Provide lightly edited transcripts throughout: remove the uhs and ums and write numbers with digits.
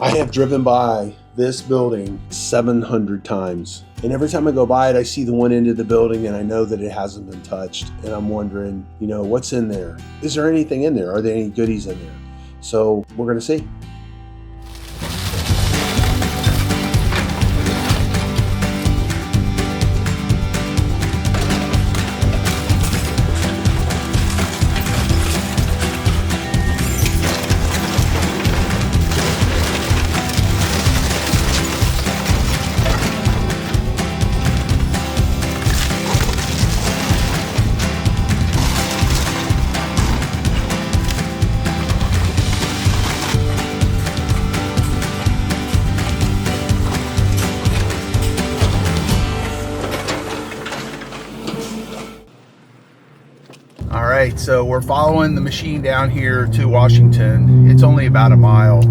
I have driven by this building 700 times. And every time I go by it, I see the one end of the building and I know that it hasn't been touched. And I'm wondering, you know, what's in there? Is there anything in there? Are there any goodies in there? So we're gonna see. All right, so we're following the machine down here to Washington. It's only about a mile,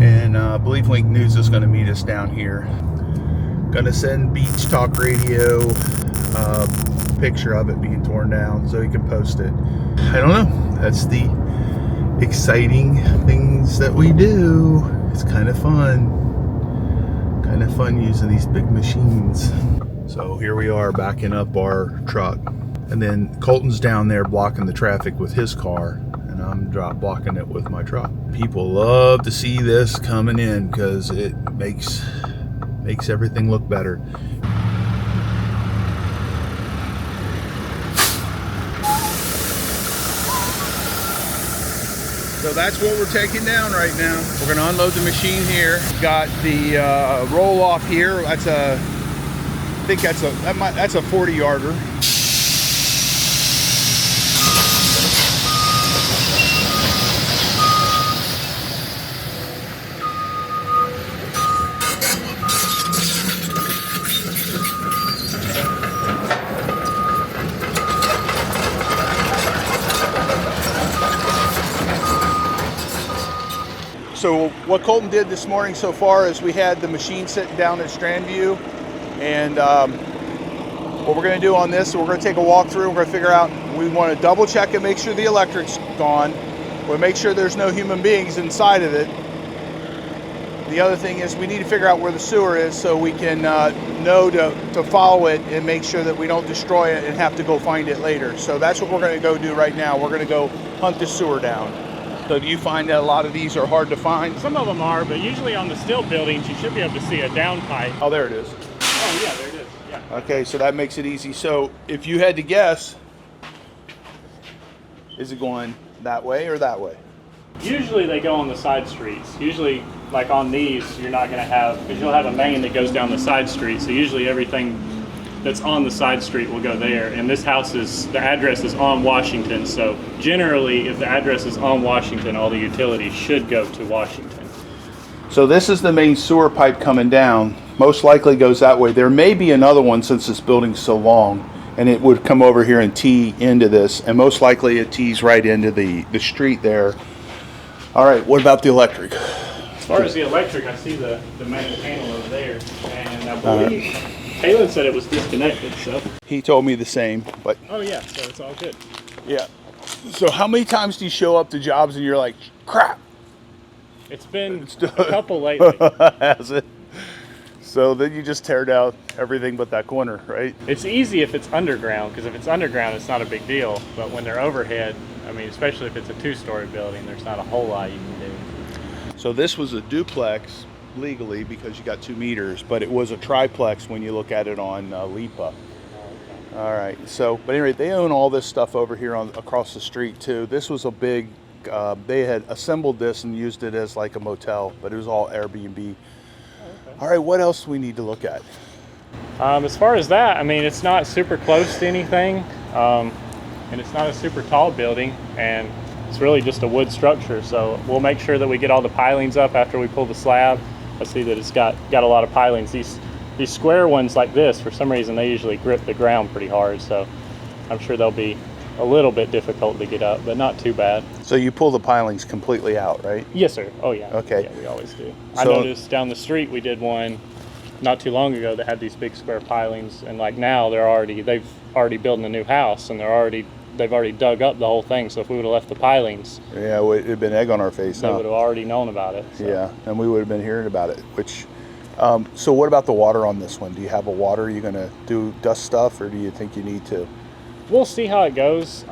and I believe Link News is going to meet us down here. Gonna send Beach Talk Radio a picture of it being torn down so he can post it. I don't know. That's the exciting things that we do. It's kind of fun. Kind of fun using these big machines. So here we are backing up our truck. And then Colton's down there blocking the traffic with his car, and I'm blocking it with my truck. People love to see this coming in because it makes everything look better. So that's what we're taking down right now. We're gonna unload the machine here. Got the roll off here. I think that's a 40-yarder. So what Colton did this morning so far is we had the machine sitting down at Strandview, and what we're going to do on this, we're going to take a walk through. We're going to figure out, we want to double check and make sure the electric's gone. We'll make sure there's no human beings inside of it. The other thing is we need to figure out where the sewer is so we can know to follow it and make sure that we don't destroy it and have to go find it later. So that's what we're going to go do right now. We're going to go hunt the sewer down. So do you find that a lot of these are hard to find? Some of them are, but usually on the still buildings, you should be able to see a downpipe. Oh, there it is. Oh, yeah, there it is. Yeah. Okay, so that makes it easy. So if you had to guess, is it going that way or that way? Usually they go on the side streets. Usually, like on these, you're not going to have, because you'll have a main that goes down the side street. So usually everything that's on the side street will go there. And this house the address is on Washington. So generally, if the address is on Washington, all the utilities should go to Washington. So this is the main sewer pipe coming down. Most likely goes that way. There may be another one since this building's so long, and it would come over here and tee into this, and most likely it tees right into the street there. All right, what about the electric? As far as the electric, I see the main panel over there, and I believe Kalen said it was disconnected, so. He told me the same, but. Oh yeah, so it's all good. Yeah. So how many times do you show up to jobs and you're like, crap? It's been a couple lately. Has it? So then you just tear down everything but that corner, right? It's easy if it's underground, because if it's underground, it's not a big deal. But when they're overhead, I mean, especially if it's a two-story building, there's not a whole lot you can do. So this was a duplex legally because you got 2 meters, but it was a triplex when you look at it on LIPA. All right. So, but anyway, they own all this stuff over here across the street too. This was a big. They had assembled this and used it as like a motel, but it was all Airbnb. Okay. All right. What else do we need to look at? As far as that, I mean, it's not super close to anything, and it's not a super tall building, and it's really just a wood structure. So we'll make sure that we get all the pilings up after we pull the slab. I see that it's got a lot of pilings. These square ones like this, for some reason, they usually grip the ground pretty hard. So I'm sure they'll be a little bit difficult to get up, but not too bad. So you pull the pilings completely out, right? Yes, sir. Oh, yeah. Okay. Yeah, we always do. So, I noticed down the street we did one not too long ago that had these big square pilings, and like now they've already building a new house, and they're already they've already dug up the whole thing. So if we would have left the pilings, Yeah, it'd have been egg on our face. they would have already known about it. So. Yeah, and we would have been hearing about it. Which, so what about the water on this one? Do you have a water? Are you going to do dust stuff, or do you think you need to? We'll see how it goes.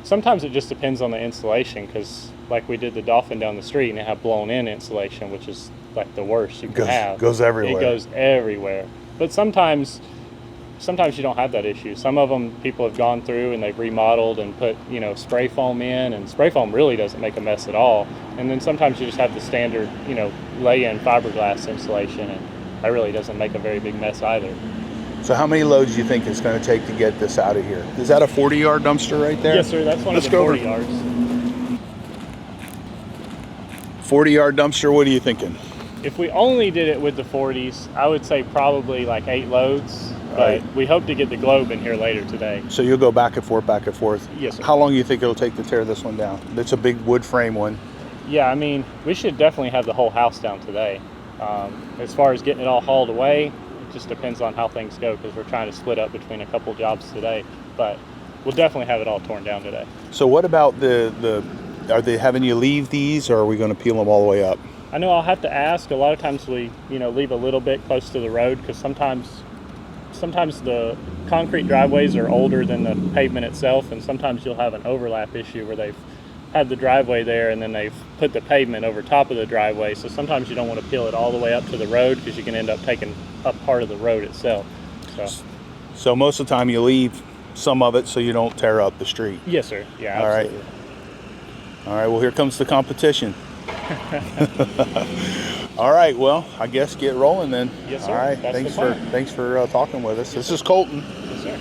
Sometimes it just depends on the installation, because like we did the Dolphin down the street and it had blown in insulation, which is like the worst you can have. Goes everywhere. It goes everywhere. But sometimes you don't have that issue. Some of them people have gone through and they've remodeled and put, you know, spray foam in, and spray foam really doesn't make a mess at all. And then sometimes you just have the standard, you know, lay-in fiberglass insulation, and that really doesn't make a very big mess either. So how many loads do you think it's going to take to get this out of here? Is that a 40-yard dumpster right there? Yes, sir. That's one of the 40 yards. 40-yard dumpster, what are you thinking? If we only did it with the 40s, I would say probably like 8 loads. But Right. we hope to get the globe in here later today. So you'll go back and forth, back and forth? Yes, sir. How long do you think it'll take to tear this one down? It's a big wood frame one. Yeah, I mean, we should definitely have the whole house down today. As far as getting it all hauled away, it just depends on how things go, because we're trying to split up between a couple jobs today. But we'll definitely have it all torn down today. So what about are they having you leave these, or are we going to peel them all the way up? I know I'll have to ask. A lot of times we, you know, leave a little bit close to the road, because sometimes the concrete driveways are older than the pavement itself, and sometimes you'll have an overlap issue where they've had the driveway there and then they've put the pavement over top of the driveway. So sometimes you don't want to peel it all the way up to the road, because you can end up taking up part of the road itself. So most of the time you leave some of it so you don't tear up the street. Yes, sir. Yeah, All right. absolutely. All right, well, here comes the competition. All right, well, I guess get rolling then. Yes, sir. All right, That's the thanks plan. for talking with us. This is Colton. Yes, sir.